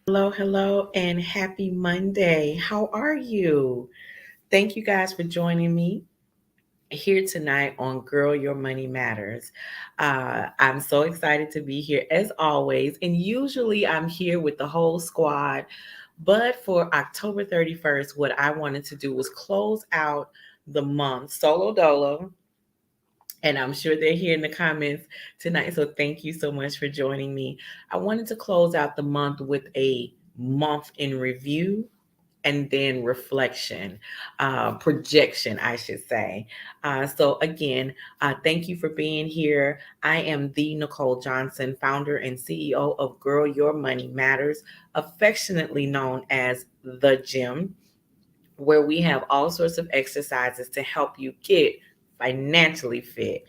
Hello, and happy Monday. How are you? Thank you guys for joining me here tonight on Girl Your Money Matters. I'm so excited to be here as always, and usually I'm here with the whole squad. But for October 31st, what I wanted to do was close out the month solo dolo, and I'm sure they're here in the comments tonight. So thank you so much for joining me. I wanted to close out the month with a month in review and then reflection, projection, I should say. So, again, thank you for being here. I am the Nicole Johnson, founder and CEO of Girl Your Money Matters, affectionately known as The Gym, where we have all sorts of exercises to help you get financially fit.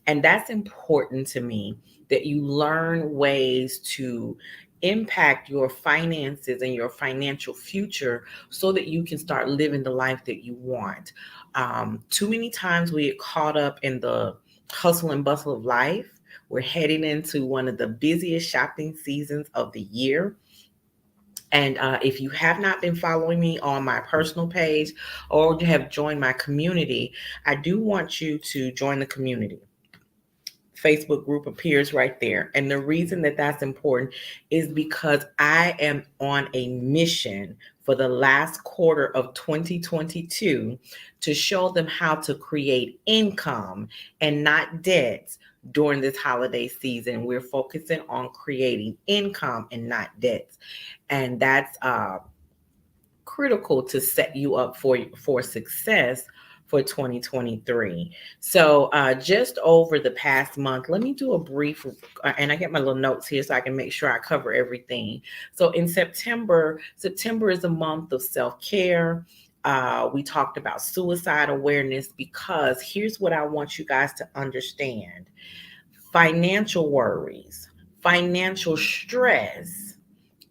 And that's important to me, that you learn ways to impact your finances and your financial future so that you can start living the life that you want. Too many times we get caught up in the hustle and bustle of life. We're heading into one of the busiest shopping seasons of the year, and if you have not been following me on my personal page or you have joined my community, I do want you to join the community. Facebook group appears right there. And the reason that that's important is because I am on a mission for the last quarter of 2022 to show them how to create income and not debts during this holiday season. We're focusing on creating income and not debts. And that's critical to set you up for success for 2023. So just over the past month, let me do a brief, and I get my little notes here so I can make sure I cover everything. So in September is a month of self-care. We talked about suicide awareness, because here's what I want you guys to understand: financial worries, financial stress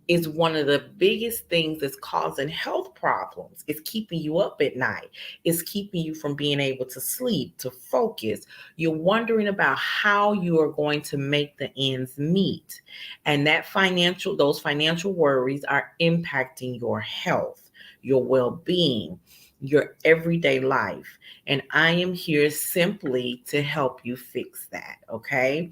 is one of the biggest things that's causing health problems. It's keeping you up at night. It's keeping you from being able to sleep, to focus. You're wondering about how you are going to make the ends meet. And those financial worries are impacting your health, your well-being, your everyday life. And I am here simply to help you fix that, okay?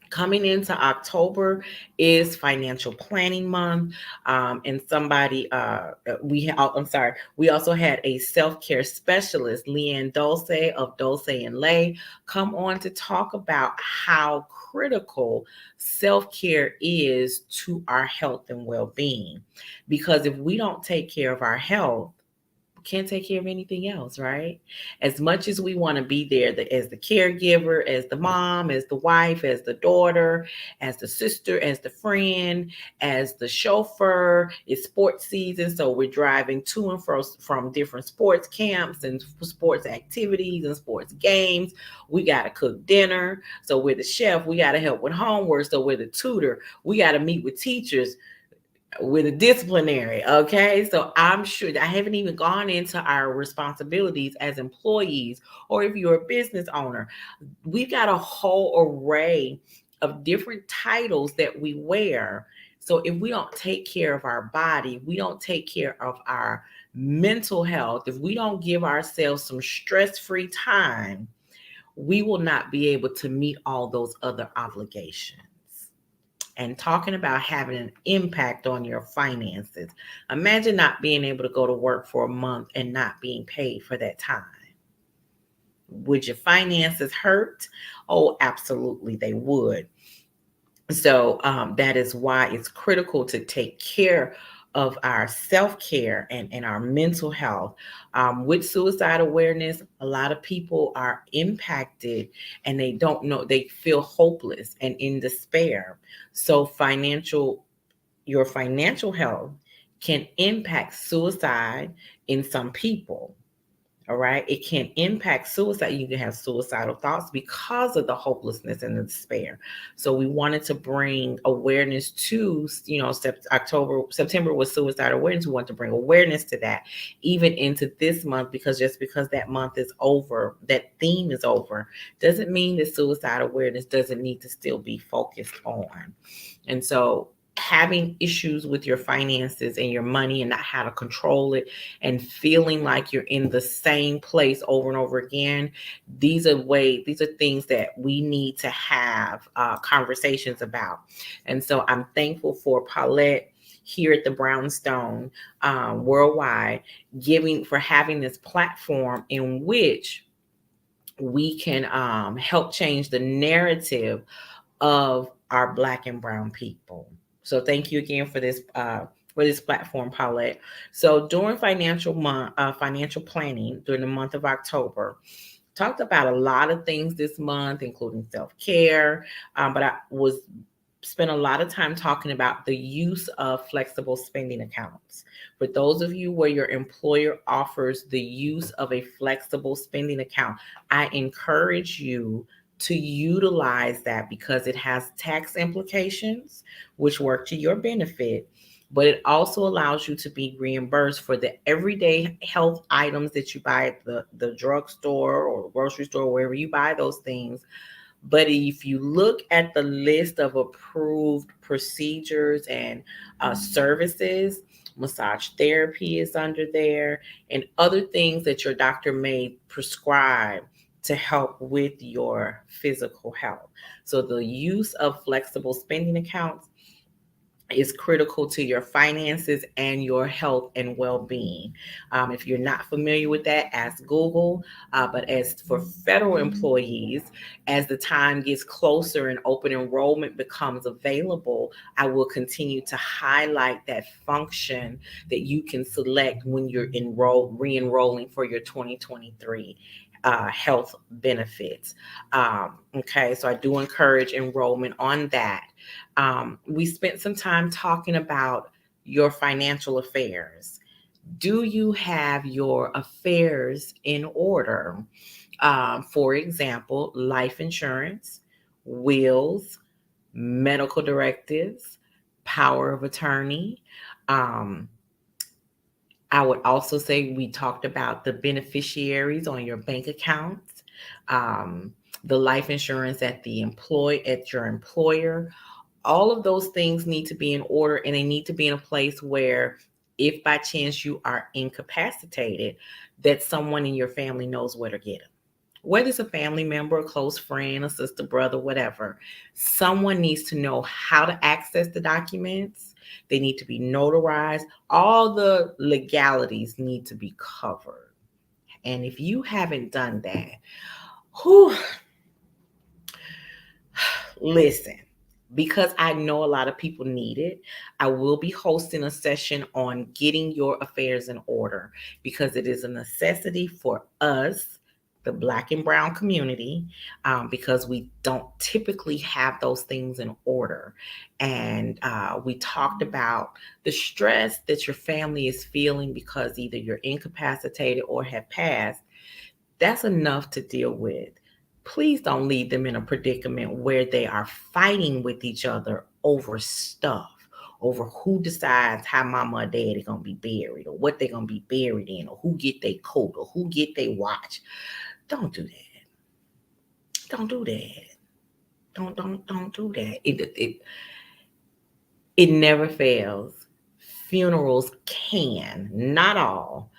Coming into October is financial planning month. And somebody, I'm sorry, we also had a self-care specialist, Leanne Dulce of Dulce and Lay, come on to talk about how critical self-care is to our health and well-being. Because if we don't take care of our health, can't take care of anything else, right? As much as we want to be there as the caregiver, as the mom, as the wife, as the daughter, as the sister, as the friend, as the chauffeur, it's sports season. So we're driving to and from different sports camps and sports activities and sports games. We got to cook dinner. So we're the chef. We got to help with homework. So we're the tutor. We got to meet with teachers, with a disciplinary. Okay. So I'm sure I haven't even gone into our responsibilities as employees, or if you're a business owner, we've got a whole array of different titles that we wear. So if we don't take care of our body, we don't take care of our mental health, if we don't give ourselves some stress-free time, we will not be able to meet all those other obligations. And talking about having an impact on your finances. Imagine not being able to go to work for a month and not being paid for that time. Would your finances hurt? Oh, absolutely, they would. So that is why it's critical to take care of our self-care and our mental health. With suicide awareness, a lot of people are impacted and they don't know, they feel hopeless and in despair. So your financial health can impact suicide in some people. All right. It can impact suicide. You can have suicidal thoughts because of the hopelessness and the despair. So we wanted to bring awareness to, September was suicide awareness. We want to bring awareness to that even into this month, because just because that month is over, that theme is over, doesn't mean that suicide awareness doesn't need to still be focused on. And so having issues with your finances and your money and not how to control it and feeling like you're in the same place over and over again, these are things that we need to have conversations about. And so I'm thankful for Paulette here at the Brownstone Worldwide, giving for having this platform in which we can help change the narrative of our Black and brown people. So thank you again for this platform, Paulette. So during financial planning during the month of October, talked about a lot of things this month, including self care. But I was spent a lot of time talking about the use of flexible spending accounts. For those of you where your employer offers the use of a flexible spending account, I encourage you to utilize that because it has tax implications, which work to your benefit. But it also allows you to be reimbursed for the everyday health items that you buy at the drugstore or grocery store, wherever you buy those things. But if you look at the list of approved procedures and services, massage therapy is under there, and other things that your doctor may prescribe to help with your physical health. So the use of flexible spending accounts is critical to your finances and your health and well-being. If you're not familiar with that, ask Google. But as for federal employees, as the time gets closer and open enrollment becomes available, I will continue to highlight that function that you can select when you're re-enrolling for your 2023 health benefits. Okay, so I do encourage enrollment on that. We spent some time talking about your financial affairs. Do you have your affairs in order? For example, life insurance, wills, medical directives, power of attorney. Um, I would also say we talked about the beneficiaries on your bank accounts, um, the life insurance at your employer. All of those things need to be in order, and they need to be in a place where if by chance you are incapacitated, that someone in your family knows where to get them. Whether it's a family member, a close friend, a sister, brother, whatever, someone needs to know how to access the documents. They need to be notarized. All the legalities need to be covered. And if you haven't done that, whew, listen, because I know a lot of people need it, I will be hosting a session on getting your affairs in order because it is a necessity for us, the Black and brown community, because we don't typically have those things in order. And we talked about the stress that your family is feeling because either you're incapacitated or have passed. That's enough to deal with. Please don't leave them in a predicament where they are fighting with each other over stuff, over who decides how mama or daddy gonna be buried, or what they're gonna be buried in, or who get their coat, or who get their watch. Don't do that. Don't do that. Don't do that. It never fails. Funerals can, not all,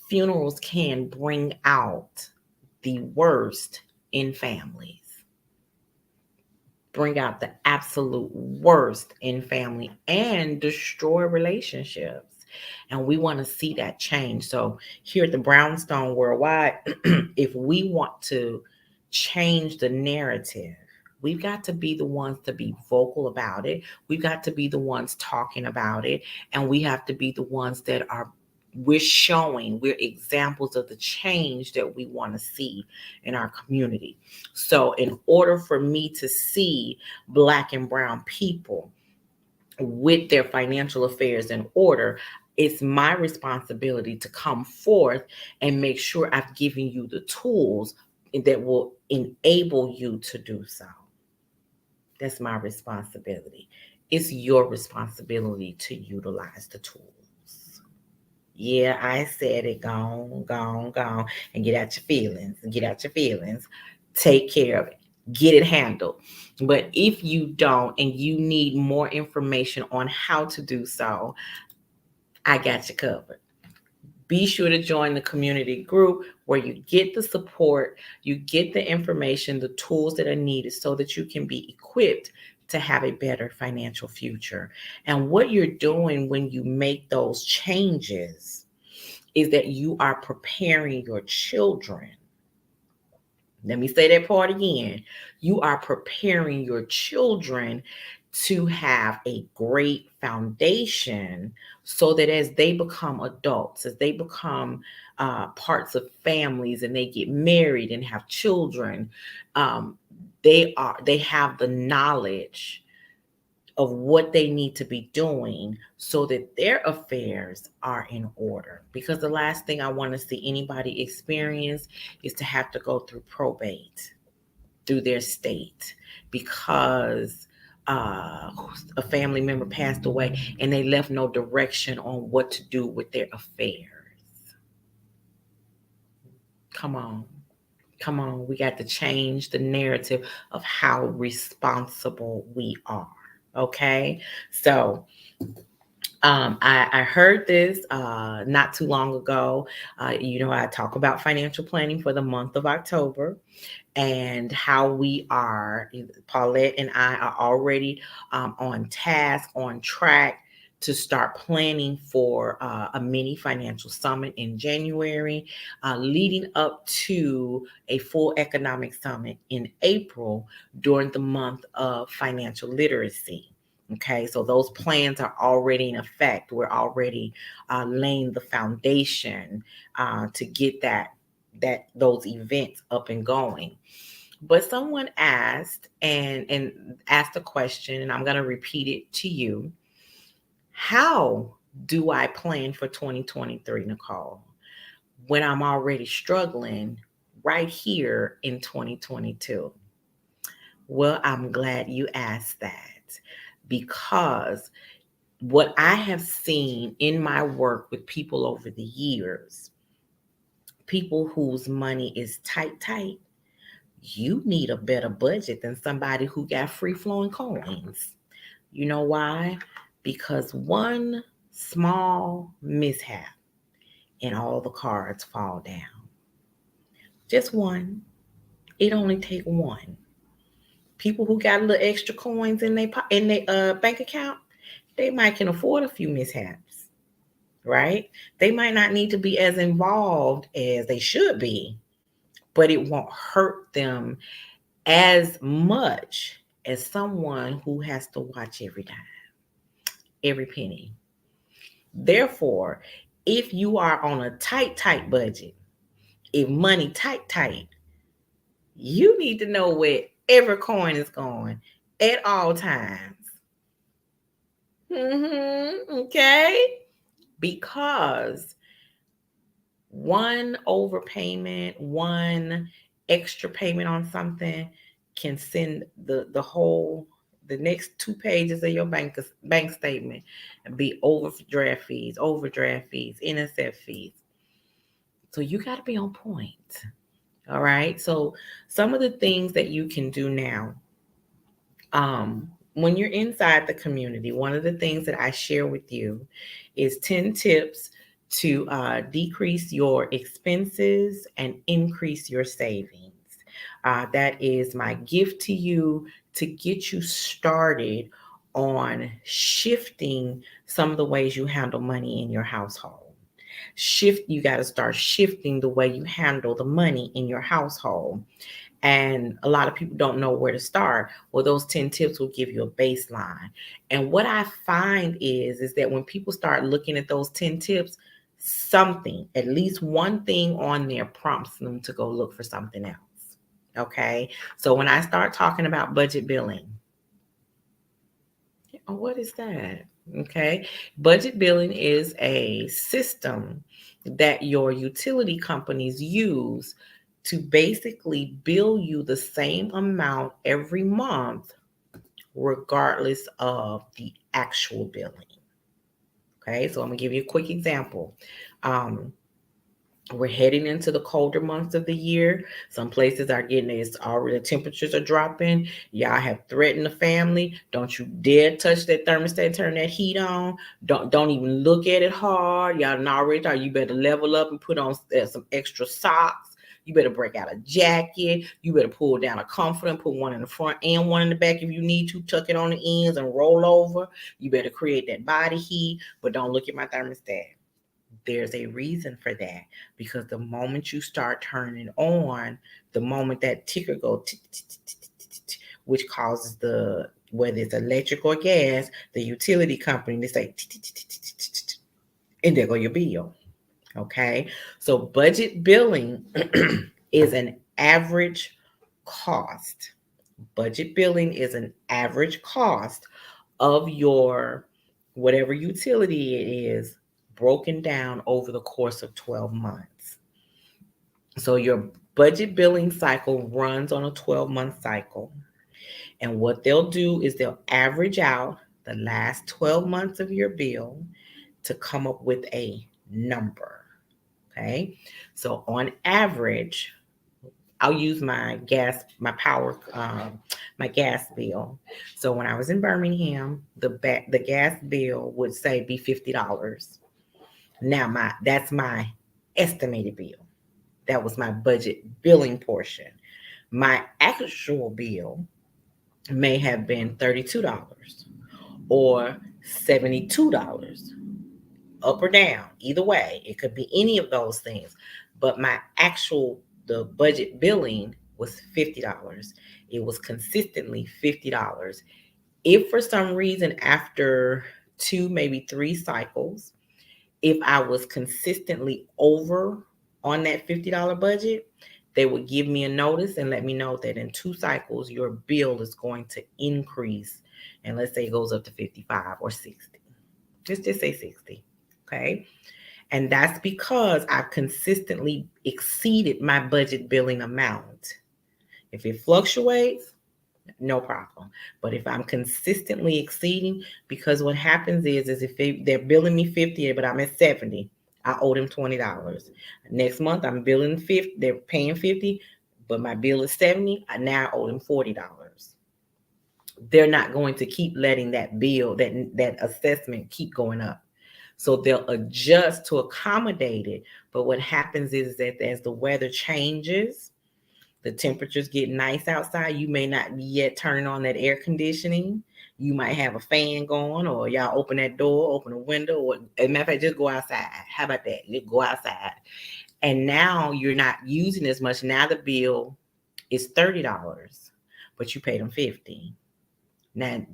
funerals can bring out the worst in families, bring out the absolute worst in family, and destroy relationships. And we want to see that change. So here at the Brownstone Worldwide, if we want to change the narrative, we've got to be the ones to be vocal about it. We've got to be the ones talking about it. And we have to be the ones that are we're examples of the change that we want to see in our community. So in order for me to see Black and brown people with their financial affairs in order, it's my responsibility to come forth and make sure I've given you the tools that will enable you to do so. That's my responsibility. It's your responsibility to utilize the tools. Yeah, I said it. Gone, gone, gone. And get out your feelings. Get out your feelings. Take care of it. get it handled. But if you don't and you need more information on how to do so, I got you covered. Be sure to join the community group where you get the support, you get the information, the tools that are needed so that you can be equipped to have a better financial future. And what you're doing when you make those changes is that you are preparing your children. Let me say that part again. You are preparing your children to have a great foundation so that as they become adults, as they become parts of families and they get married and have children, um, they have the knowledge of what they need to be doing so that their affairs are in order. Because the last thing I want to see anybody experience is to have to go through probate through their state because a family member passed away and they left no direction on what to do with their affairs. Come on. Come on. We got to change the narrative of how responsible we are. Okay. So I heard this not too long ago. I talk about financial planning for the month of October and how we are, Paulette and I are already on task, on track to start planning for a mini financial summit in January, leading up to a full economic summit in April during the month of financial literacy. Okay, so those plans are already in effect. We're already laying the foundation to get those events up and going. But someone asked and asked a question, and I'm going to repeat it to you. How do I plan for 2023, Nicole, when I'm already struggling right here in 2022? Well, I'm glad you asked that because what I have seen in my work with people over the years, people whose money is tight, you need a better budget than somebody who got free flowing coins. You know why? Because one small mishap and all the cards fall down. Just one. It only take one. People who got a little extra coins in their bank account, they might can afford a few mishaps, right? They might not need to be as involved as they should be, but it won't hurt them as much as someone who has to watch every dime, every penny. Therefore, if you are on a tight budget, if money tight, you need to know where every coin is going at all times. Okay? Because one overpayment, one extra payment on something can send the next 2 pages of your bank statement and be overdraft fees, NSF fees. So you got to be on point. All right. So some of the things that you can do now, when you're inside the community, one of the things that I share with you is 10 tips to decrease your expenses and increase your savings. That is my gift to you to get you started on shifting some of the ways you handle money in your household. You got to start shifting the way you handle the money in your household. And a lot of people don't know where to start. Well, those 10 tips will give you a baseline. And what I find is that when people start looking at those 10 tips, something, at least one thing on there prompts them to go look for something else. Okay. So when I start talking about budget billing, what is that? Okay. Budget billing is a system that your utility companies use to basically bill you the same amount every month, regardless of the actual billing. Okay. So I'm going to give you a quick example. Um, We're heading into the colder months of the year. Some places are getting it's already the temperatures are dropping. Y'all have threatened the family. Don't you dare touch that thermostat, turn that heat on. Don't even look at it hard. Y'all done already thought you better level up and put on some extra socks. You better break out a jacket. You better pull down a comforter and put one in the front and one in the back if you need to. Tuck it on the ends and roll over. You better create that body heat, but don't look at my thermostat. There's a reason for that, because the moment you start turning it on, the moment that ticker goes, which causes the, whether it's electric or gas, the utility company, they say, and there go your bill. Okay, so budget billing is an average cost. Budget billing is an average cost of your whatever utility it is, broken down over the course of 12 months. So your budget billing cycle runs on a 12-month cycle. And what they'll do is they'll average out the last 12 months of your bill to come up with a number. Okay. So on average, I'll use my gas bill. So when I was in Birmingham, the gas bill would say be $50. Now that's my estimated bill. That was my budget billing portion. My actual bill may have been $32 or $72, up or down. Either way, it could be any of those things. But the budget billing was $50. It was consistently $50. If for some reason after two, maybe three cycles, if I was consistently over on that $50 budget, they would give me a notice and let me know that in two cycles, your bill is going to increase. And let's say it goes up to 55 or 60. Let's just say 60. Okay. And that's because I've consistently exceeded my budget billing amount. If it fluctuates, no problem. But if I'm consistently exceeding, because what happens is if they're billing me 50, but I'm at 70, I owe them $20. Next month I'm billing 50, they're paying 50, but my bill is 70, I now owe them $40. They're not going to keep letting that bill, that assessment keep going up. So they'll adjust to accommodate it. But what happens is that as the weather changes, the temperatures get nice outside, you may not be yet turning on that air conditioning. You might have a fan going, or y'all open that door, open a window, or as a matter of fact, just go outside. How about that? Just go outside. And now you're not using as much. Now the bill is $30, but you paid them 50. Now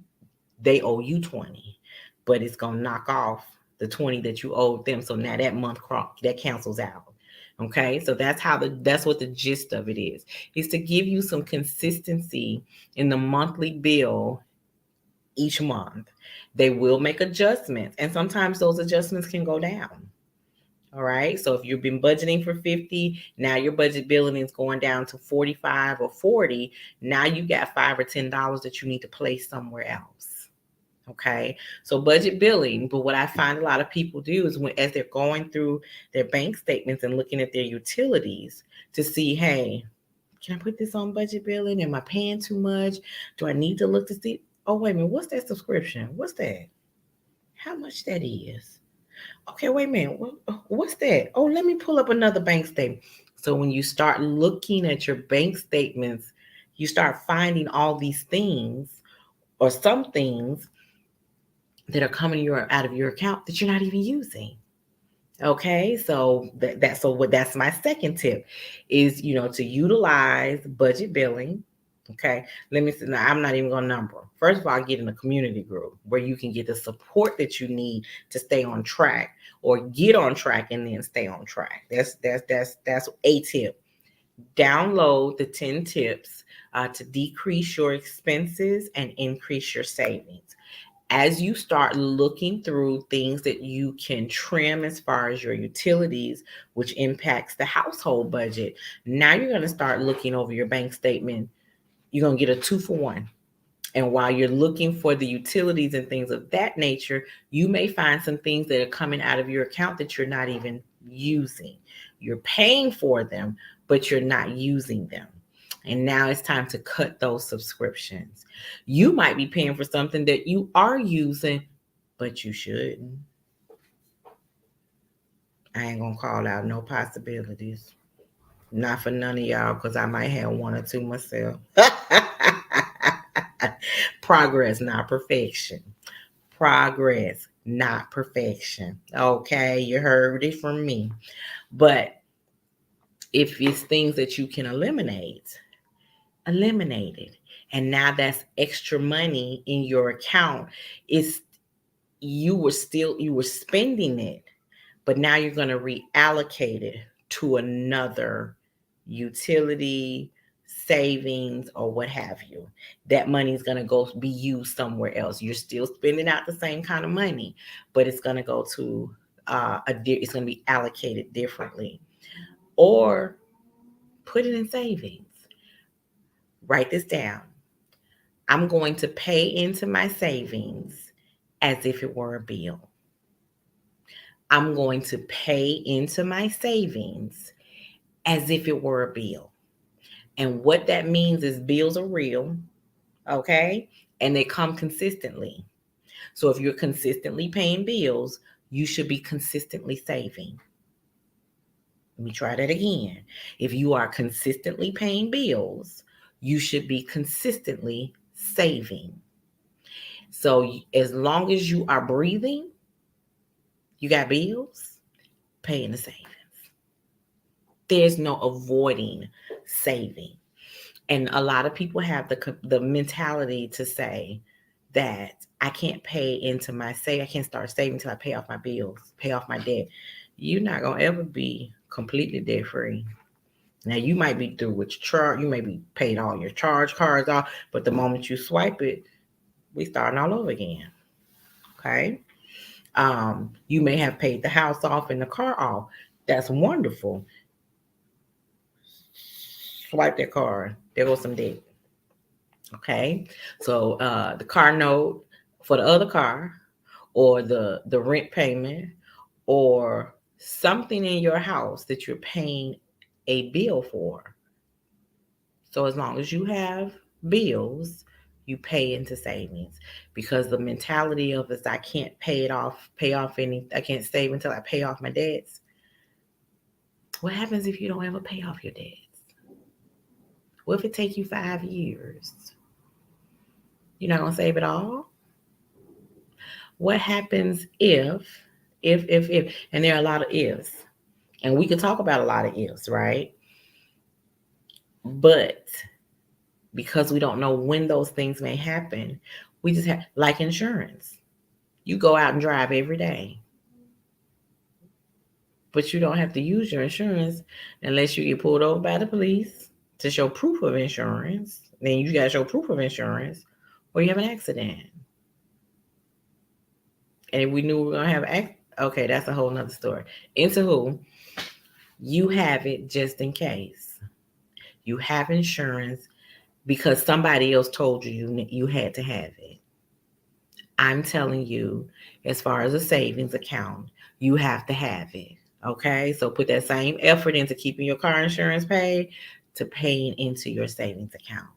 they owe you 20, but it's gonna knock off the 20 that you owed them. So now that month that cancels out. Okay, so that's what the gist of it is to give you some consistency in the monthly bill each month. They will make adjustments, and sometimes those adjustments can go down. All right, so if you've been budgeting for 50, now your budget billing is going down to 45 or 40. Now you got $5 or $10 that you need to place somewhere else. Okay, so budget billing. But what I find a lot of people do is as they're going through their bank statements and looking at their utilities to see, hey, can I put this on budget billing? Am I paying too much? Do I need to look to see? Oh, wait a minute, what's that subscription? What's that? How much that is? Okay, wait a minute, what's that? Oh, let me pull up another bank statement. So when you start looking at your bank statements, you start finding all these things or some things that are coming out of your account that you're not even using. Okay, so that's my second tip is to utilize budget billing. Okay, let me see. Now I'm not even gonna number. First of all, get in a community group where you can get the support that you need to stay on track or get on track and then stay on track. That's a tip. Download the 10 tips to decrease your expenses and increase your savings. As you start looking through things that you can trim as far as your utilities, which impacts the household budget, now you're going to start looking over your bank statement. You're going to get a 2-for-1. And while you're looking for the utilities and things of that nature, you may find some things that are coming out of your account that you're not even using. You're paying for them, but you're not using them. And now it's time to cut those subscriptions. You might be paying for something that you are using, but you shouldn't. I ain't gonna call out no possibilities. Not for none of y'all, because I might have one or two myself. Progress, not perfection. Progress, not perfection. Okay, you heard it from me. But if it's things that you can eliminate, eliminate it. And now that's extra money in your account. It's you were spending it, but now you're going to reallocate it to another utility, savings, or what have you. That money is going to go be used somewhere else. You're still spending out the same kind of money, but it's going to go to it's going to be allocated differently, or put it in savings. Write this down. I'm going to pay into my savings as if it were a bill. I'm going to pay into my savings as if it were a bill. And what that means is bills are real, okay? And they come consistently. So if you're consistently paying bills, you should be consistently saving. Let me try that again. If you are consistently paying bills, you should be consistently saving. So as long as you are breathing, you got bills, paying the savings. There's no avoiding saving. And a lot of people have the mentality to say that I can't pay into my I can't start saving until I pay off my bills, pay off my debt. You're not gonna ever be completely debt free. Now you might be through with your charge, you may be paid all your charge cards off, but the moment you swipe it, we starting all over again. Okay. You may have paid the house off and the car off. That's wonderful. Swipe that card. There goes some debt. Okay. So the car note for the other car, or the rent payment, or something in your house that you're paying a bill for. So as long as you have bills, you pay into savings, because the mentality of is I can't pay off any, I can't save until I pay off my debts. What happens if you don't ever pay off your debts? What if it take you 5 years? You're not gonna save it all? What happens if, and there are a lot of ifs, and we could talk about a lot of ifs, right? But because we don't know when those things may happen, we just have, like insurance. You go out and drive every day, but you don't have to use your insurance unless you get pulled over by the police to show proof of insurance. Then you got to show proof of insurance, or you have an accident. And if we knew we were going to have okay, that's a whole nother story. Into who? You have it just in case. You have insurance because somebody else told you had to have it. I'm telling you, as far as a savings account, you have to have it. Okay, so put that same effort into keeping your car insurance paid to paying into your savings account.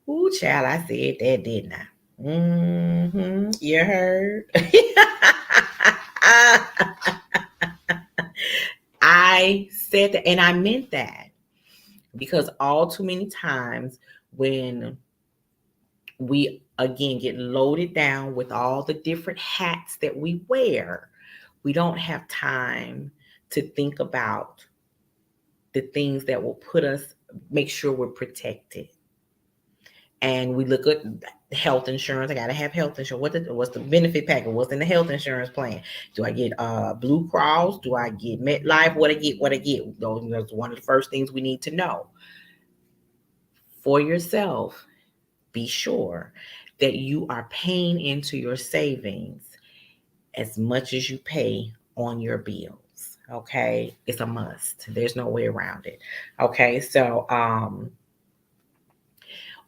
Ooh, child, I said that, didn't I? Mm-hmm. You heard? I said that, and I meant that, because all too many times when we again get loaded down with all the different hats that we wear, we don't have time to think about the things that will make sure we're protected. And we look at health insurance. I gotta have health insurance. What's the benefit package? What's in the health insurance plan? Do I get Blue Cross? Do I get MetLife? What I get? That's one of the first things we need to know. For yourself, be sure that you are paying into your savings as much as you pay on your bills. Okay, it's a must. There's no way around it. Okay, so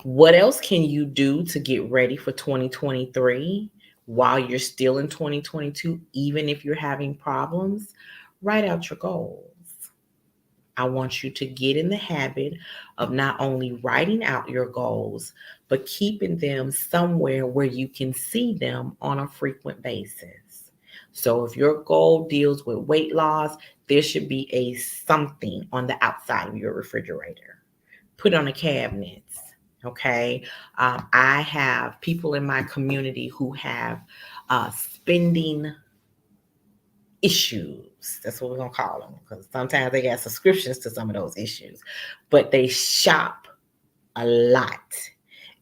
what else can you do to get ready for 2023 while you're still in 2022, even if you're having problems? Write out your goals. I want you to get in the habit of not only writing out your goals, but keeping them somewhere where you can see them on a frequent basis. So if your goal deals with weight loss, there should be a something on the outside of your refrigerator. Put on the cabinets. Okay. I have people in my community who have spending issues. That's what we're gonna call them, because sometimes they got subscriptions to some of those issues, but they shop a lot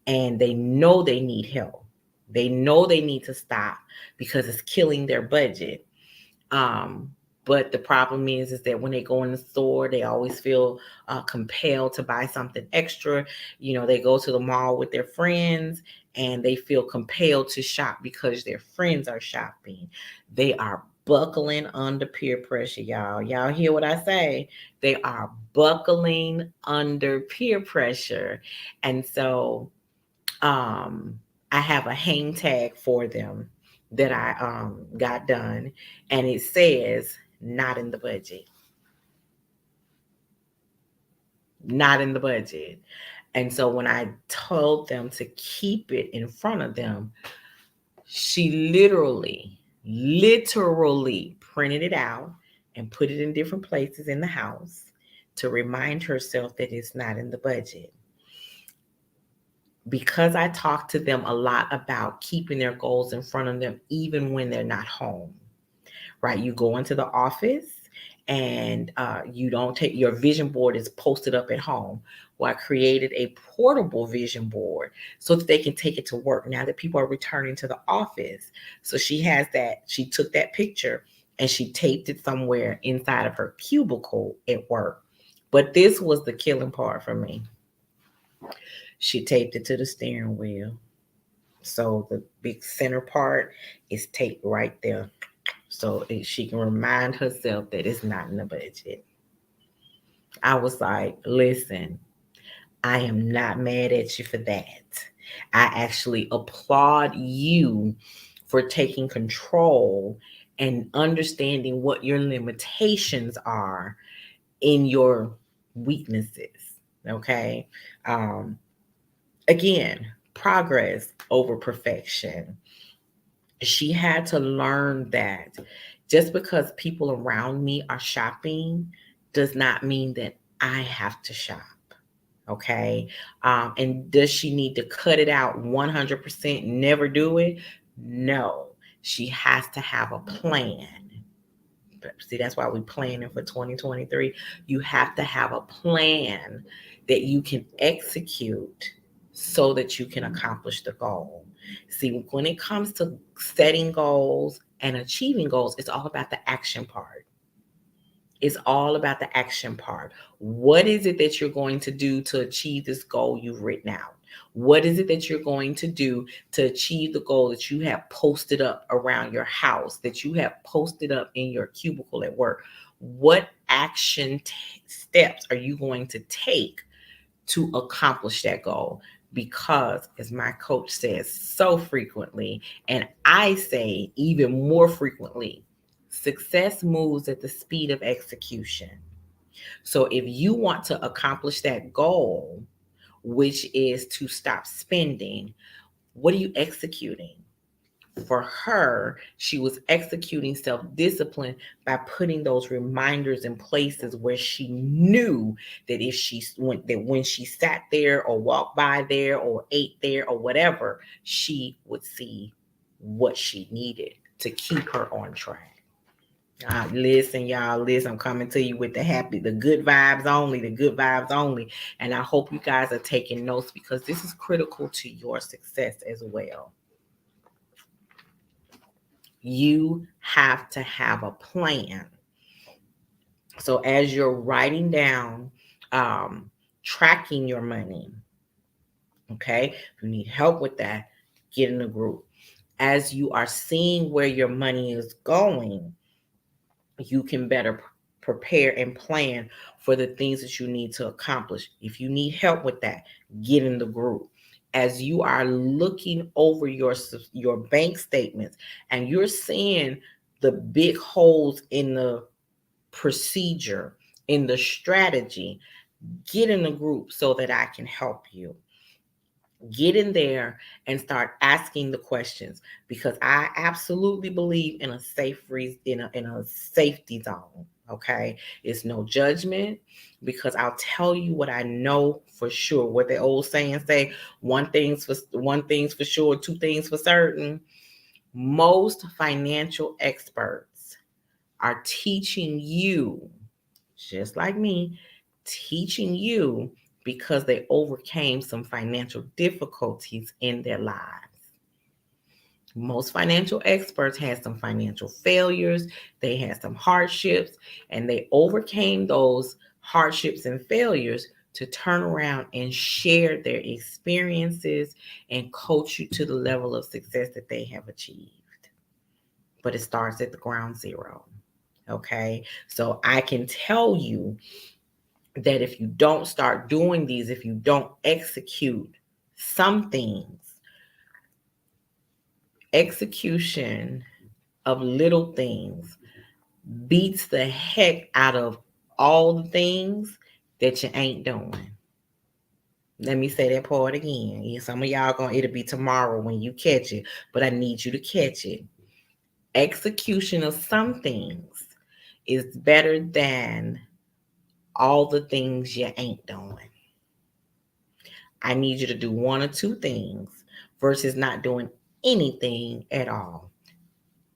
and they know they need help. They know they need to stop because it's killing their budget. Um, but the problem is that when they go in the store, they always feel compelled to buy something extra. You know, they go to the mall with their friends and they feel compelled to shop because their friends are shopping. They are buckling under peer pressure, y'all. Y'all hear what I say? They are buckling under peer pressure. And so um, I have a hang tag for them that I got done, and it says not in the budget, not in the budget. And so when I told them to keep it in front of them, she literally printed it out and put it in different places in the house to remind herself that it's not in the budget. Because I talk to them a lot about keeping their goals in front of them, even when they're not home, right? You go into the office and you don't take your vision board is posted up at home. Well, I created a portable vision board so that they can take it to work now that people are returning to the office. So she has that, she took that picture and she taped it somewhere inside of her cubicle at work. But this was the killing part for me. She taped it to the steering wheel. So the big center part is taped right there. So she can remind herself that it's not in the budget. I was like, listen, I am not mad at you for that. I actually applaud you for taking control and understanding what your limitations are in your weaknesses. Okay. Um, Again, progress over perfection. She had to learn that just because people around me are shopping does not mean that I have to shop. Okay. And does she need to cut it out 100%, never do it? No. She has to have a plan. See, that's why we're planning for 2023. You have to have a plan that you can execute so that you can accomplish the goal. See, when it comes to setting goals and achieving goals, it's all about the action part. It's all about the action part. What is it that you're going to do to achieve this goal you've written out? What is it that you're going to do to achieve the goal that you have posted up around your house, that you have posted up in your cubicle at work? What action steps are you going to take to accomplish that goal? Because, as my coach says so frequently, and I say even more frequently, success moves at the speed of execution. So if you want to accomplish that goal, which is to stop spending, what are you executing? For her, she was executing self discipline by putting those reminders in places where she knew that if she went, that when she sat there or walked by there or ate there or whatever, she would see what she needed to keep her on track. Listen, y'all, listen, I'm coming to you with the good vibes only, the good vibes only. And I hope you guys are taking notes because this is critical to your success as well. You have to have a plan. So as you're writing down, um, tracking your money, okay, if you need help with that, get in a group. As you are seeing where your money is going, you can better prepare and plan for the things that you need to accomplish. If you need help with that, get in the group. As you are looking over your bank statements and you're seeing the big holes in the procedure in the strategy, get in a group so that I can help you. Get in there and start asking the questions, because I absolutely believe in a in a safety zone. Okay, it's no judgment, because I'll tell you what I know for sure. What the old saying say: one thing's for sure, two things for certain. Most financial experts are teaching you, just like me, teaching you because they overcame some financial difficulties in their lives. Most financial experts had some financial failures, they had some hardships, and they overcame those hardships and failures to turn around and share their experiences and coach you to the level of success that they have achieved. But it starts at the ground zero. Okay. So I can tell you that if you don't start doing these, if you don't execute some things, execution of little things beats the heck out of all the things that you ain't doing. Let me say that part again. Yeah, some of y'all it'll be tomorrow when you catch it, but I need you to catch it. Execution of some things is better than all the things you ain't doing. I need you to do one or two things versus not doing anything at all.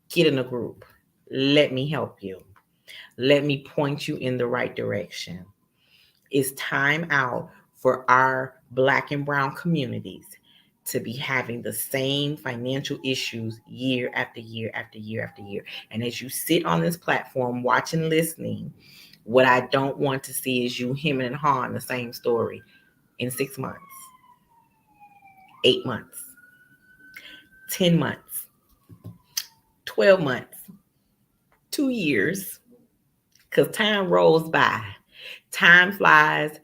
Get in a group. Let me help you. Let me point you in the right direction. It's time out for our Black and brown communities to be having the same financial issues year after year after year after year. And as you sit on this platform watching, listening, what I don't want to see is you hemming and hawing the same story in 6 months, 8 months, 10 months, 12 months, 2 years, because time rolls by. Time flies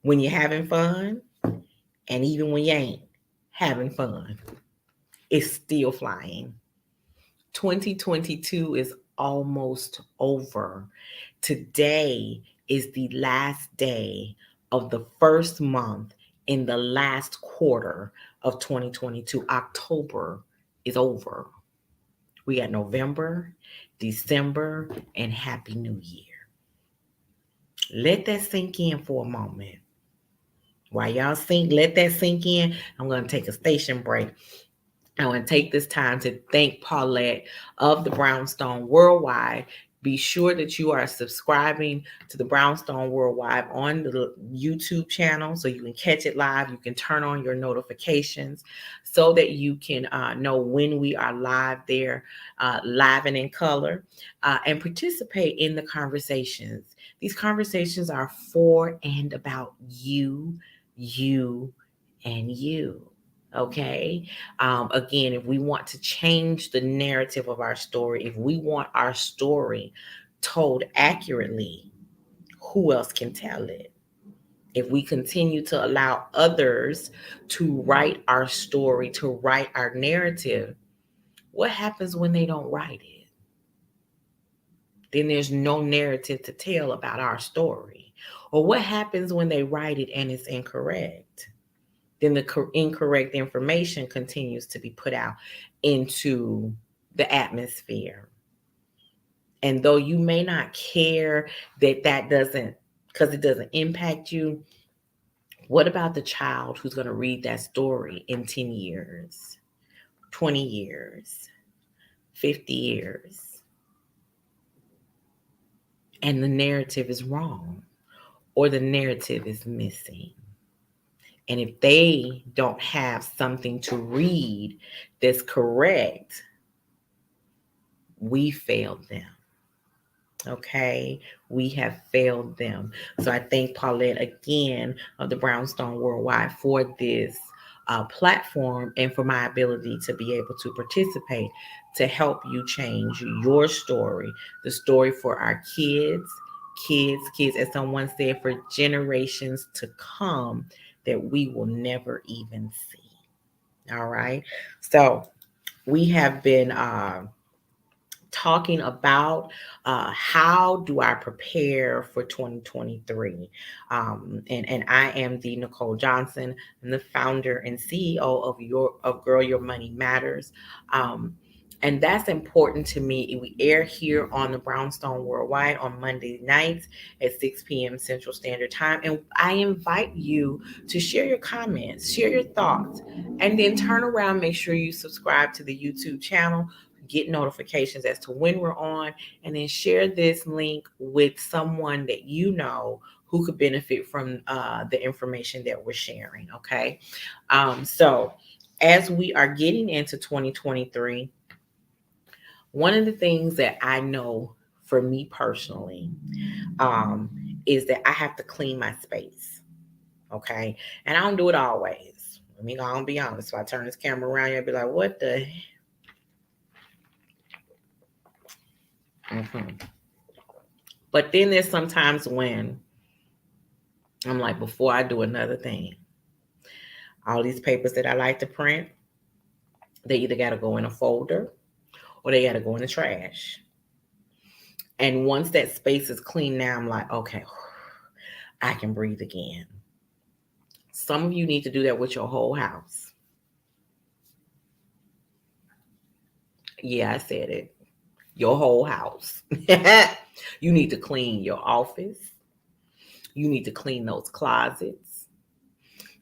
when you're having fun, and even when you ain't having fun, it's still flying. 2022 is almost over. Today is the last day of the first month in the last quarter of 2022. October is over. We got November, December, and Happy New Year. Let that sink in for a moment. While y'all let that sink in, I'm going to take a station break. I want to take this time to thank Paulette of the Brownstone Worldwide. Be sure that you are subscribing to the Brownstone Worldwide on the YouTube channel so you can catch it live. You can turn on your notifications so that you can know when we are live there, live and in color, and participate in the conversations. These conversations are for and about you, and you. Okay. Again, if we want to change the narrative of our story, if we want our story told accurately, who else can tell it? If we continue to allow others to write our story, to write our narrative, what happens when they don't write it? Then there's no narrative to tell about our story. Or what happens when they write it and it's incorrect? Then the incorrect information continues to be put out into the atmosphere. And though you may not care that doesn't, because it doesn't impact you, what about the child who's going to read that story in 10 years, 20 years, 50 years? And the narrative is wrong, or the narrative is missing. And if they don't have something to read that's correct, we failed them. Okay, we have failed them. So I thank Paulette again of the Brownstone Worldwide for this platform and for my ability to be able to participate to help you change your story, the story for our kids, as someone said, for generations to come that we will never even see. All right. So we have been talking about how do I prepare for 2023. And I am the Nicole Johnson. I'm the founder and CEO of Girl Your Money Matters. And that's important to me. We air here on the Brownstone Worldwide on Monday nights at 6 p.m. Central Standard Time. And I invite you to share your comments, share your thoughts, and then turn around, make sure you subscribe to the YouTube channel, get notifications as to when we're on, and then share this link with someone that you know who could benefit from the information that we're sharing. Okay. So as we are getting into 2023, one of the things that I know for me personally is that I have to clean my space. Okay. And I don't do it always. I mean, I'll be honest. So I turn this camera around, you'll be like, what the? Mm-hmm. But then there's sometimes when I'm like, before I do another thing, all these papers that I like to print, they either got to go in a folder or they got to go in the trash. And once that space is clean now, I'm like, okay, I can breathe again. Some of you need to do that with your whole house. Yeah, I said it. Your whole house. You need to clean your office. You need to clean those closets.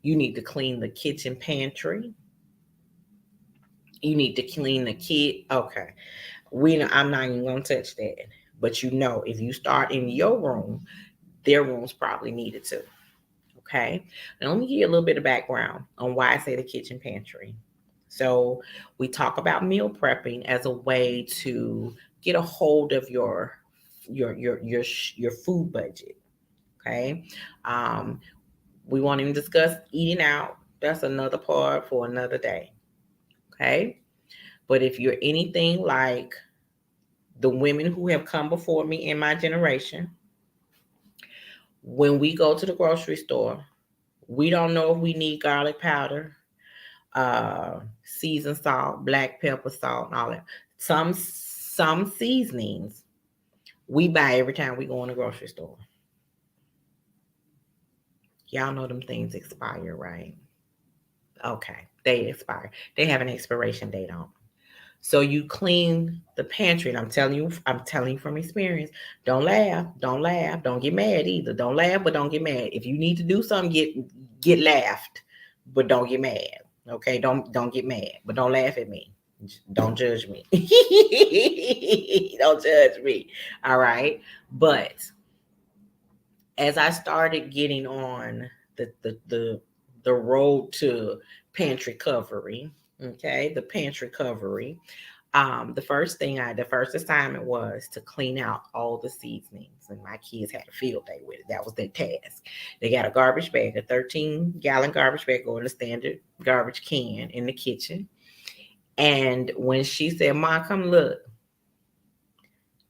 You need to clean the kitchen pantry. You need to clean the kid. Okay. I'm not even gonna touch that. But you know, if you start in your room, their rooms probably needed to. Okay. Now let me give you a little bit of background on why I say the kitchen pantry. So we talk about meal prepping as a way to get a hold of your food budget. Okay. Um, we won't even discuss eating out. That's another part for another day. Okay. But if you're anything like the women who have come before me in my generation, when we go to the grocery store, we don't know if we need garlic powder, seasoned salt, black pepper, salt, and all that. Some seasonings we buy every time we go in the grocery store. Y'all know them things expire, right? Okay, they expire. They have an expiration date on. So you clean the pantry, and I'm telling you from experience. Don't laugh, don't laugh, don't get mad either. Don't laugh, but don't get mad. If you need to do something, get laughed, but don't get mad. Okay, don't get mad, but don't laugh at me. Don't judge me. Don't judge me. All right, but as I started getting on the road to pantry recovery, okay, the pantry recovery, the first assignment was to clean out all the seasonings, and my kids had a field day with it. That was their task. They got a garbage bag, a 13-gallon garbage bag, or a standard garbage can in the kitchen. And when she said, "Ma, come look,"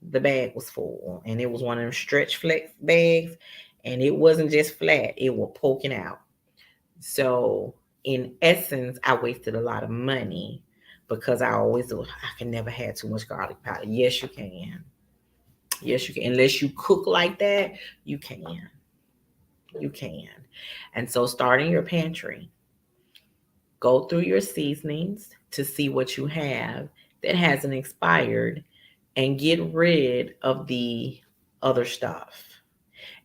the bag was full, and it was one of them stretch flex bags, and it wasn't just flat; it was poking out. So, in essence, I wasted a lot of money because I can never have too much garlic powder. Yes, you can. Yes, you can. Unless you cook like that, you can. You can. And so, starting your pantry, go through your seasonings to see what you have that hasn't expired and get rid of the other stuff.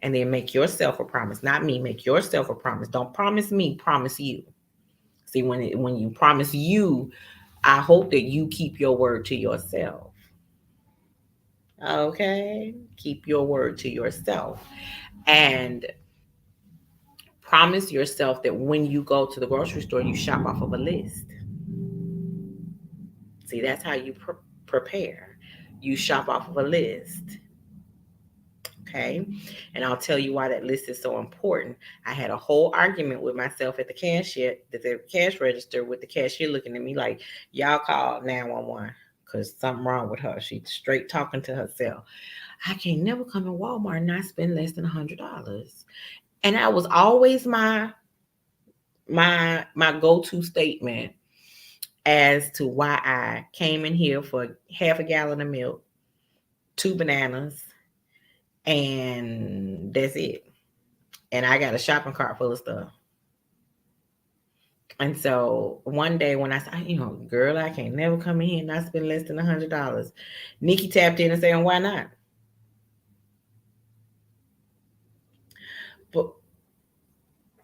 And then make yourself a promise, not me, make yourself a promise. Don't promise me, promise you. See, when you promise you, I hope that you keep your word to yourself. Okay? Keep your word to yourself. And promise yourself that when you go to the grocery store, you shop off of a list. See, that's how you prepare. You shop off of a list. Okay. And I'll tell you why that list is so important. I had a whole argument with myself at the cash register, with the cashier looking at me like, y'all call 911 because something wrong with her. She's straight talking to herself. I can't never come in Walmart and not spend less than $100. And that was always my go-to statement as to why I came in here for half a gallon of milk, 2 bananas, and that's it. And I got a shopping cart full of stuff. And so one day when I said, girl, I can't never come in here and not spend less than $100. Nikki tapped in and said, why not? But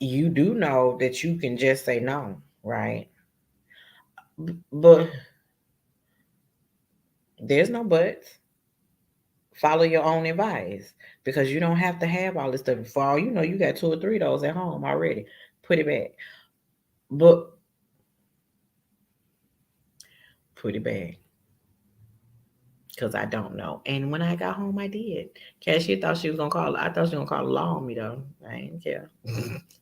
you do know that you can just say no, right? But there's no buts. Follow your own advice because you don't have to have all this stuff. For all you know, you got 2 or 3 of those at home already. Put it back. But put it back. Because I don't know. And when I got home, I did. Cashier thought she was gonna call. I thought she was gonna call the law on me though. I didn't care.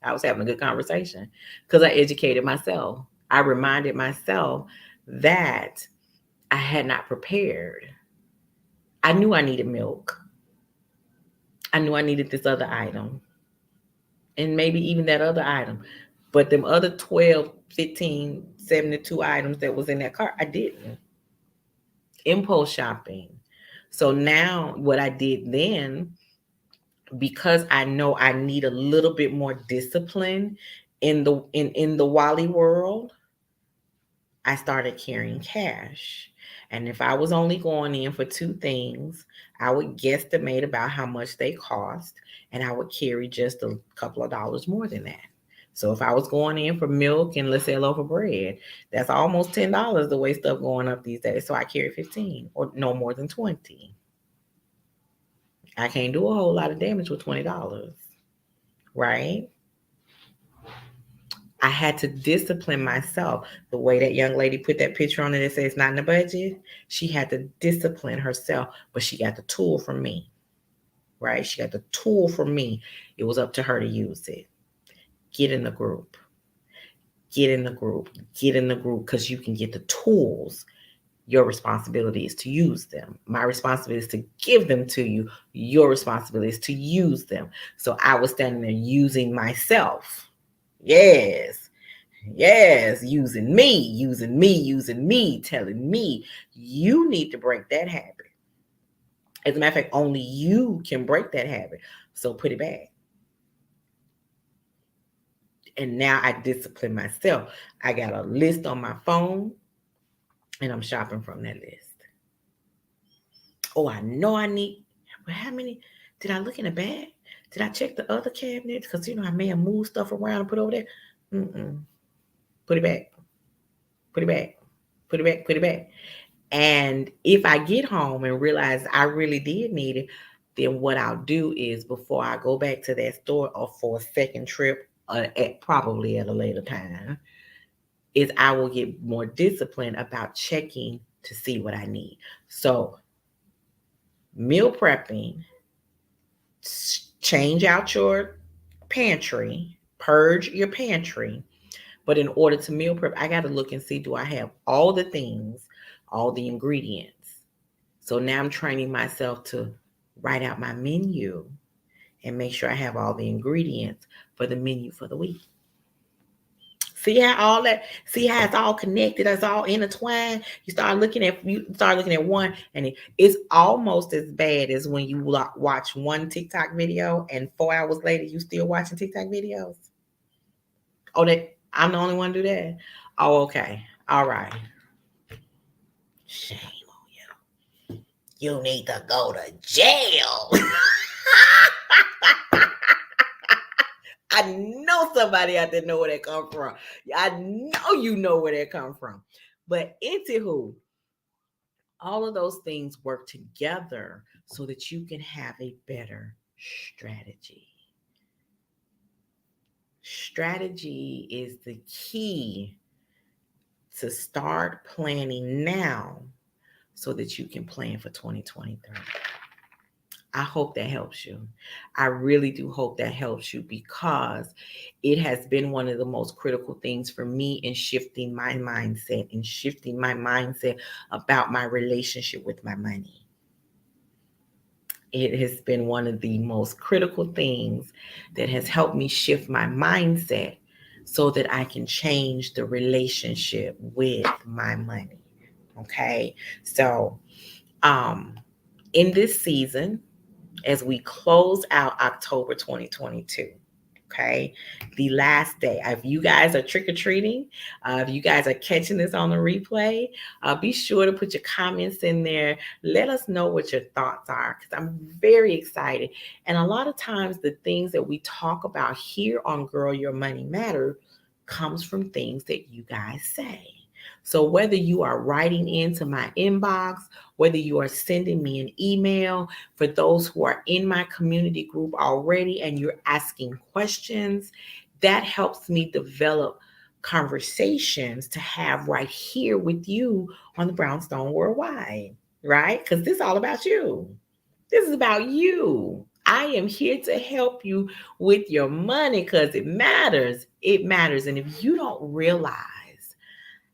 I was having a good conversation because I educated myself. I reminded myself that I had not prepared. I knew I needed milk. I knew I needed this other item. And maybe even that other item. But them other 12, 15, 72 items that was in that cart, I didn't. Impulse shopping. So now what I did then, because I know I need a little bit more discipline in the Wally world, I started carrying cash. And if I was only going in for 2 things, I would guesstimate about how much they cost, and I would carry just a couple of dollars more than that. So if I was going in for milk and let's say a loaf of bread, that's almost $10 the way stuff going up these days. So I carry 15 or no more than 20. I can't do a whole lot of damage with $20, right? I had to discipline myself. The way that young lady put that picture on it that says it's not in the budget, she had to discipline herself, but she got the tool from me, right? She got the tool from me. It was up to her to use it. Get in the group. Get in the group. Get in the group because you can get the tools. Your responsibility is to use them. My responsibility is to give them to you. Your responsibility is to use them. So I was standing there using myself. Yes. Yes, using me, using me, using me, telling me you need to break that habit. As a matter of fact, only you can break that habit. So put it back. And now I discipline myself. I got a list on my phone and I'm shopping from that list. Oh, I know I need, well, how many? Did I look in the bag? Did I check the other cabinets? Because, I may have moved stuff around and put over there. Mm-mm. Put it back. Put it back. Put it back. Put it back. And if I get home and realize I really did need it, then what I'll do is before I go back to that store or for a second trip, probably at a later time, is I will get more disciplined about checking to see what I need. So meal prepping, change out your pantry, purge your pantry. But in order to meal prep, I got to look and see, do I have all the things, all the ingredients? So now I'm training myself to write out my menu and make sure I have all the ingredients for the menu for the week. See how it's all connected, it's all intertwined. You start looking at one, and it's almost as bad as when you watch one TikTok video and 4 hours later you still watching TikTok videos. Oh, that I'm the only one to do that. Oh, okay. All right. Shame on you. You need to go to jail. I know somebody out there know where that come from. I know you know where that come from. But anywho, all of those things work together so that you can have a better strategy. Strategy is the key to start planning now so that you can plan for 2023. I hope that helps you. I really do hope that helps you because it has been one of the most critical things for me in shifting my mindset and shifting my mindset about my relationship with my money. It has been one of the most critical things that has helped me shift my mindset so that I can change the relationship with my money. Okay. So, in this season, as we close out October 2022. Okay, the last day. If you guys are trick or treating, if you guys are catching this on the replay, be sure to put your comments in there. Let us know what your thoughts are because I'm very excited. And a lot of times, the things that we talk about here on Girl Your Money Matter comes from things that you guys say. So whether you are writing into my inbox, whether you are sending me an email, for those who are in my community group already and you're asking questions, that helps me develop conversations to have right here with you on the Brownstone Worldwide, right? Because this is all about you. This is about you. I am here to help you with your money because it matters. It matters. And if you don't realize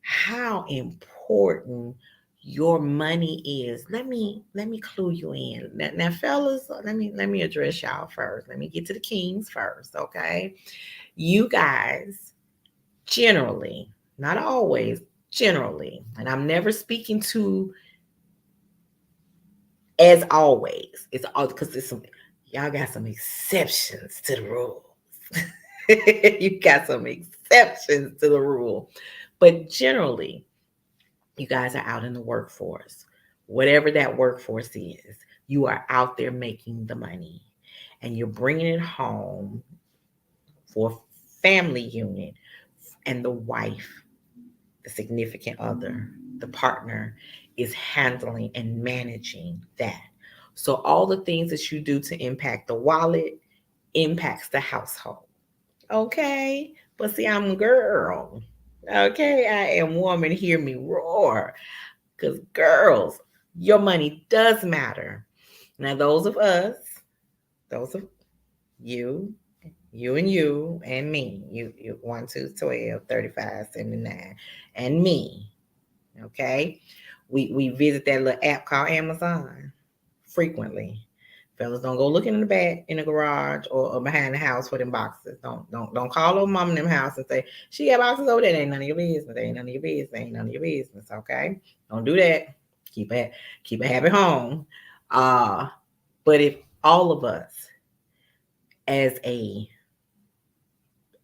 how important your money is, let me clue you in. Now fellas, let me address y'all first. Let me get to the kings first, okay? You guys generally, not always, generally, and I'm never speaking to as always. It's all because it's some y'all got some exceptions to the rules. You got some exceptions to the rule. But generally, you guys are out in the workforce. Whatever that workforce is, you are out there making the money and you're bringing it home for family unit, and the wife, the significant other, the partner is handling and managing that. So all the things that you do to impact the wallet impacts the household. Okay? But see, I'm a girl. Okay? I am woman. Hear me roar. Because, girls, your money does matter. Now, those of you, and me, you 1, 2, 12, 35, 79, and me, okay? We visit that little app called Amazon frequently. Fellas, don't go looking in the back, in the garage, or behind the house for them boxes. Don't call old mom in them house and say she got boxes over there. That ain't none of your business. That ain't none of your business. That ain't none of your business. Okay, don't do that. Keep a happy home. Uh, but if all of us, as a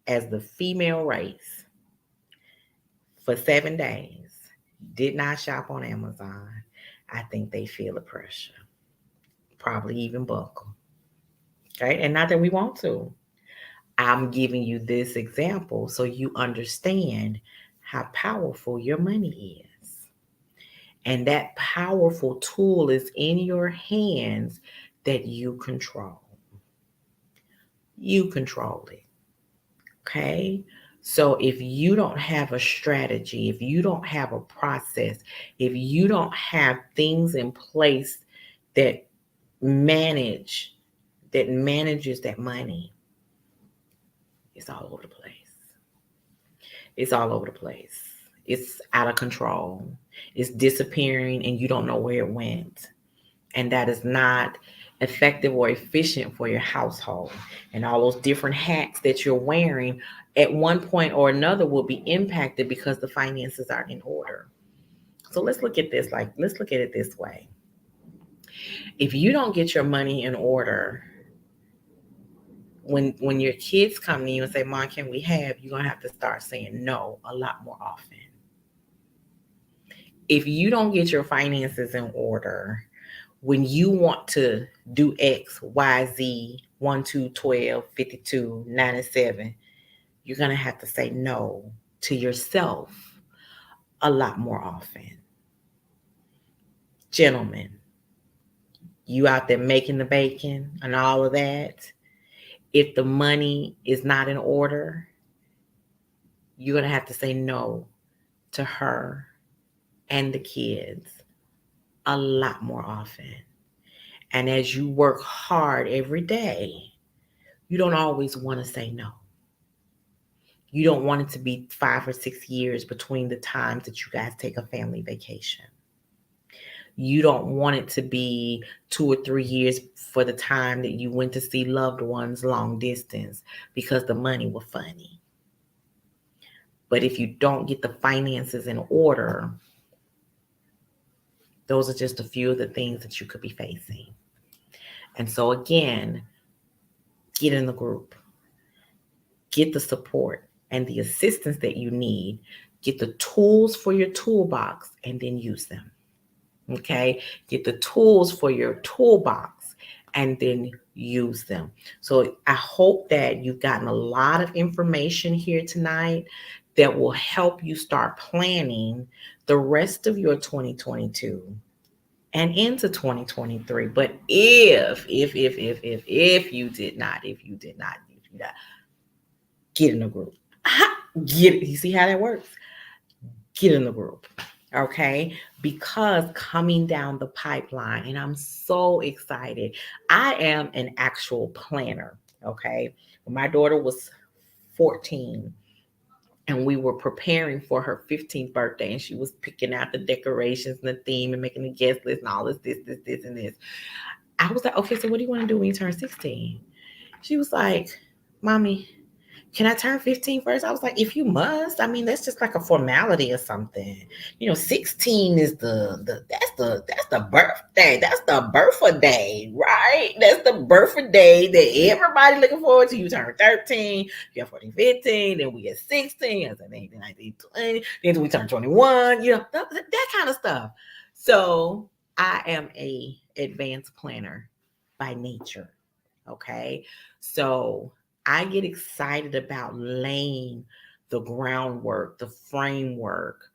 as the female race, for 7 days, did not shop on Amazon, I think they feel the pressure. Probably even buckle. Okay, and not that we want to. I'm giving you this example so you understand how powerful your money is. And that powerful tool is in your hands that you control. You control it. Okay? So if you don't have a strategy, if you don't have a process, if you don't have things in place that manage that manages that money, it's all over the place. It's all over the place. It's out of control. It's disappearing and you don't know where it went. And that is not effective or efficient for your household. And all those different hats that you're wearing at one point or another will be impacted because the finances aren't in order. So let's look at it this way. If you don't get your money in order, when your kids come to you and say, Mom, can we have, you're gonna have to start saying no a lot more often. If you don't get your finances in order, when you want to do X, Y, Z, 1, 2, 12, 52, 97, you're going to have to say no to yourself a lot more often. Gentlemen, you out there making the bacon and all of that. If the money is not in order, you're going to have to say no to her and the kids a lot more often. And as you work hard every day, you don't always want to say no. You don't want it to be 5 or 6 years between the times that you guys take a family vacation. You don't want it to be 2 or 3 years for the time that you went to see loved ones long distance because the money was funny. But if you don't get the finances in order, Those are just a few of the things that you could be facing. And so, again, get in the group, get the support and the assistance that you need, get the tools for your toolbox, and then use them. Okay, get the tools for your toolbox and then use them. So I hope that you've gotten a lot of information here tonight that will help you start planning the rest of your 2022 and into 2023. But if you did not, get in a group. You see how that works? Get in the group. Okay, because coming down the pipeline, and I'm so excited. I am an actual planner. Okay, when my daughter was 14 and we were preparing for her 15th birthday, and she was picking out the decorations and the theme and making the guest list and all this, and this. I was like, okay, so what do you want to do when you turn 16? She was like, Mommy, can I turn 15 first? I was like, if you must, I mean, that's just like a formality or something. 16 is the birthday. That's the birthday, right? That's the birthday that everybody looking forward to. You turn 13, you have 14, 15, then we get 16, and then 18, 19, 20, then we turn 21, that kind of stuff. So I am a advanced planner by nature. Okay. So I get excited about laying the groundwork, the framework,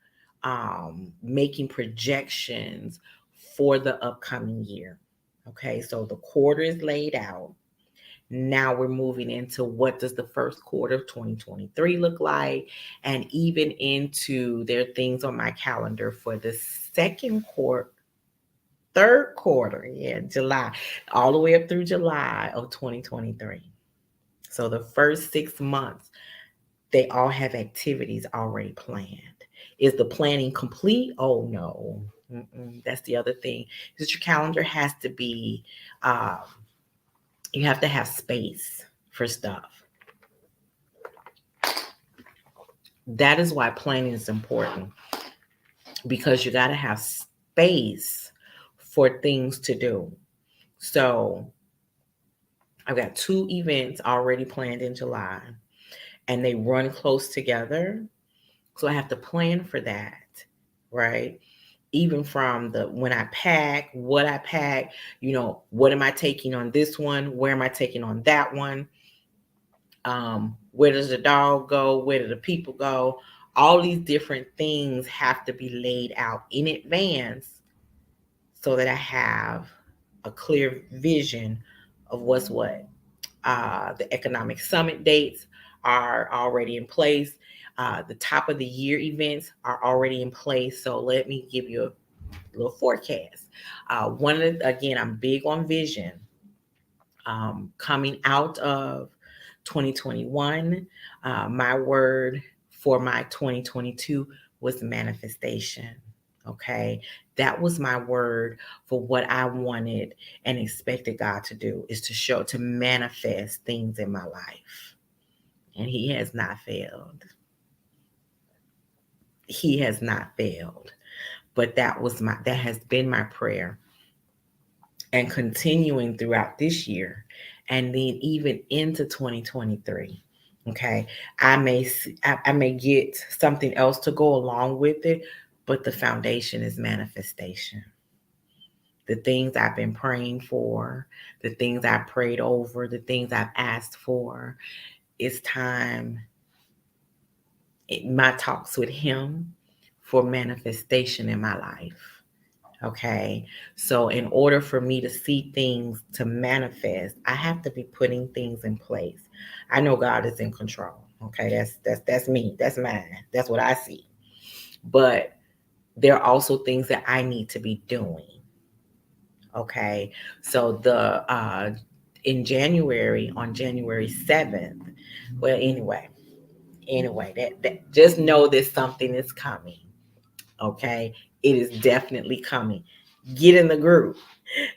making projections for the upcoming year. Okay, so the quarter is laid out. Now we're moving into what does the first quarter of 2023 look like, and even into there are things on my calendar for the second quarter, third quarter, yeah, July, all the way up through July of 2023. So the first 6 months, they all have activities already planned. Is the planning complete? Oh no. That's the other thing. Is that your calendar has to be, uh, you have to have space for stuff. That is why planning is important, because you got to have space for things to do. So I've got two events already planned in July, and they run close together. So I have to plan for that, right? Even from the when I pack, what I pack, what am I taking on this one? Where am I taking on that one? Where does the dog go? Where do the people go? All these different things have to be laid out in advance so that I have a clear vision of what's what. The economic summit dates are already in place. The top of the year events are already in place. So let me give you a little forecast. Again, I'm big on vision. Coming out of 2021, my word for my 2022 was manifestation. Okay, that was my word for what I wanted and expected God to do, is to manifest things in my life. And He has not failed. He has not failed. But that has been my prayer, and continuing throughout this year, and then even into 2023. Okay, I may get something else to go along with it, but the foundation is manifestation. The things I've been praying for, the things I prayed over, the things I've asked for. It's time, my talks with Him, for manifestation in my life. Okay. So in order for me to see things to manifest, I have to be putting things in place. I know God is in control. Okay. That's me. That's mine. That's what I see. But there are also things that I need to be doing. Okay. So the in January, on January 7th, well, anyway, that just know that something is coming. Okay. It is definitely coming. Get in the group.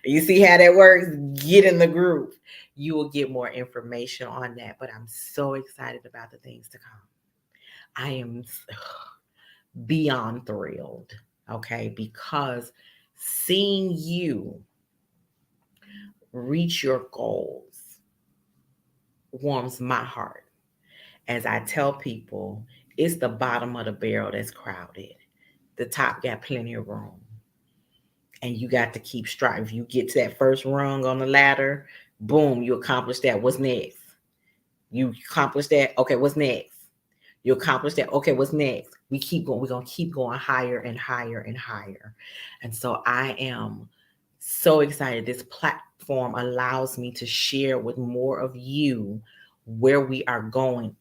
You see how that works? Get in the group. You will get more information on that. But I'm so excited about the things to come. I am beyond thrilled, okay, because Seeing you reach your goals warms my heart as I tell people it's the bottom of the barrel that's crowded. The top got plenty of room. And you got to keep striving. If you get to that first rung on the ladder, boom, you accomplish that. What's next? You accomplish that. Okay, what's next? You accomplish that. Okay, what's next? We keep going. We're going to keep going higher and higher and higher. And so I am so excited. This platform allows me to share with more of you where we are going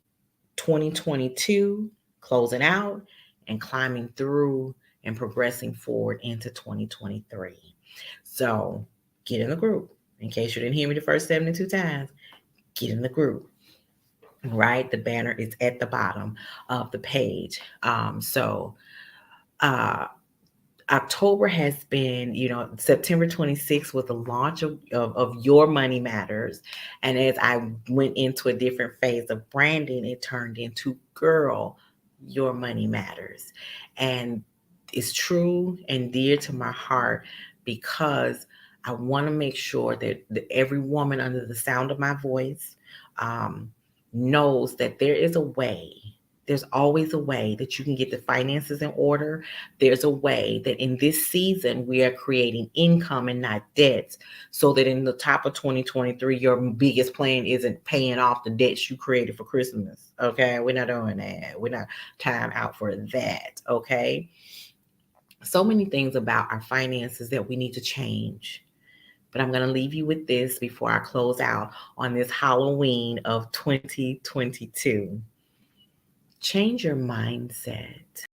2022, closing out and climbing through and progressing forward into 2023. So get in the group. In case you didn't hear me the first 72 times, get in the group. Right, the banner is at the bottom of the page. Uh, October has been, September 26th was the launch of Your Money Matters. And as I went into a different phase of branding, it turned into Girl, Your Money Matters. And it's true and dear to my heart because I want to make sure that every woman under the sound of my voice um, knows that there is a way. There's always a way that you can get the finances in order. There's a way that in this season we are creating income and not debts, so that in the top of 2023 your biggest plan isn't paying off the debts you created for Christmas. Okay, we're not doing that. We're not time out for that. Okay, so many things about our finances that we need to change, but I'm going to leave you with this before I close out on this Halloween of 2022. Change your mindset.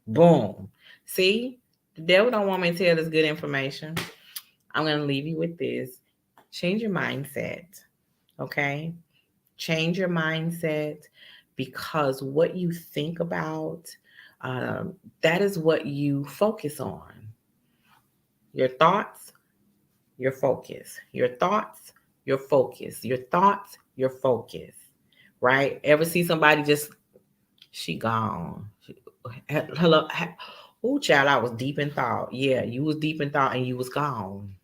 Boom. See, the devil don't want me to tell this good information. I'm going to leave you with this. Change your mindset. Okay. Change your mindset, because what you think about, that is what you focus on. Your thoughts, your focus. Your thoughts, your focus. Your thoughts, your focus. Right? Ever see somebody just, she gone. Hello. Oh, child, I was deep in thought. Yeah, you was deep in thought and you was gone.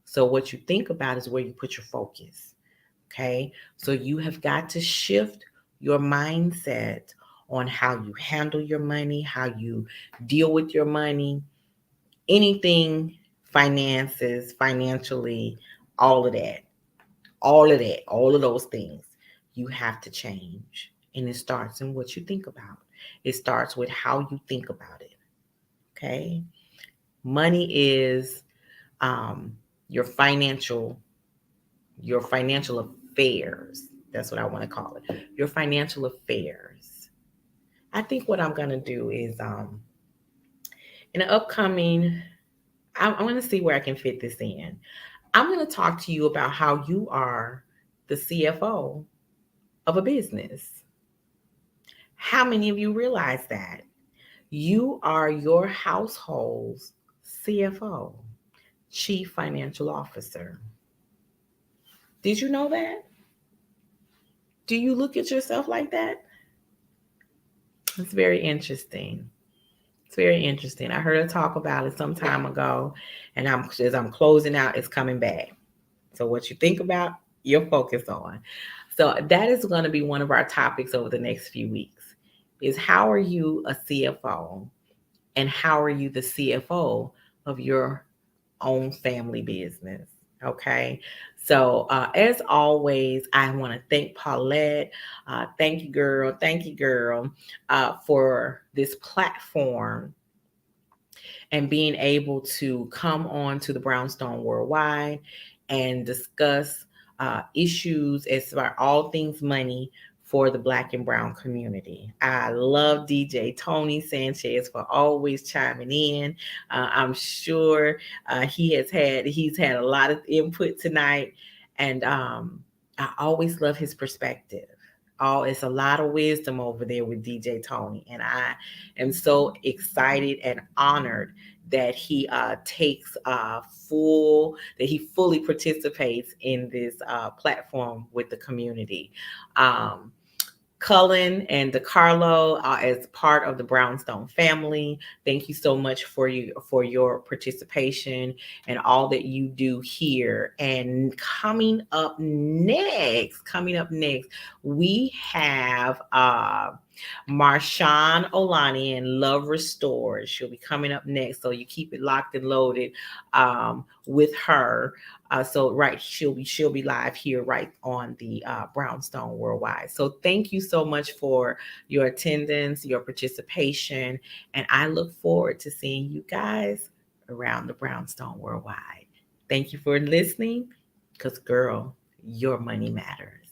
So what you think about is where you put your focus. Okay. So you have got to shift your mindset on how you handle your money, how you deal with your money, anything, finances, financially, all of that, all of those things you have to change. And it starts in what you think about. It starts with how you think about it. Okay. Money is um, your financial affairs. That's what I want to call it. Your financial affairs. I think what I'm going to do is in the upcoming, I'm going to see where I can fit this in. I'm going to talk to you about how you are the CFO of a business. How many of you realize that? You are your household's CFO, Chief Financial Officer. Did you know that? Do you look at yourself like that? It's very interesting. It's very interesting. I heard her talk about it some time ago, and as I'm closing out, it's coming back. So what you think about, you're focused on. So that is going to be one of our topics over the next few weeks. Is how are you a CFO, and how are you the CFO of your own family business? Okay. So, as always, I want to thank Paulette. Thank you, girl. Thank you, girl, for this platform and being able to come on to the Brownstone Worldwide and discuss issues as far all things money for the Black and Brown community. I love DJ Tony Sanchez for always chiming in. I'm sure he's had a lot of input tonight, and I always love his perspective. Oh, it's a lot of wisdom over there with DJ Tony. And I am so excited and honored that he takes that he fully participates in this platform with the community. Um, Cullen and DeCarlo as part of the Brownstone family. Thank you so much for your participation and all that you do here. And coming up next, we have Marshawn Olani and Love Restored. She'll be coming up next, so you keep it locked and loaded with her. So right, she'll be live here right on the Brownstone Worldwide. So thank you so much for your attendance, your participation, and I look forward to seeing you guys around the Brownstone Worldwide. Thank you for listening, because girl, your money matters.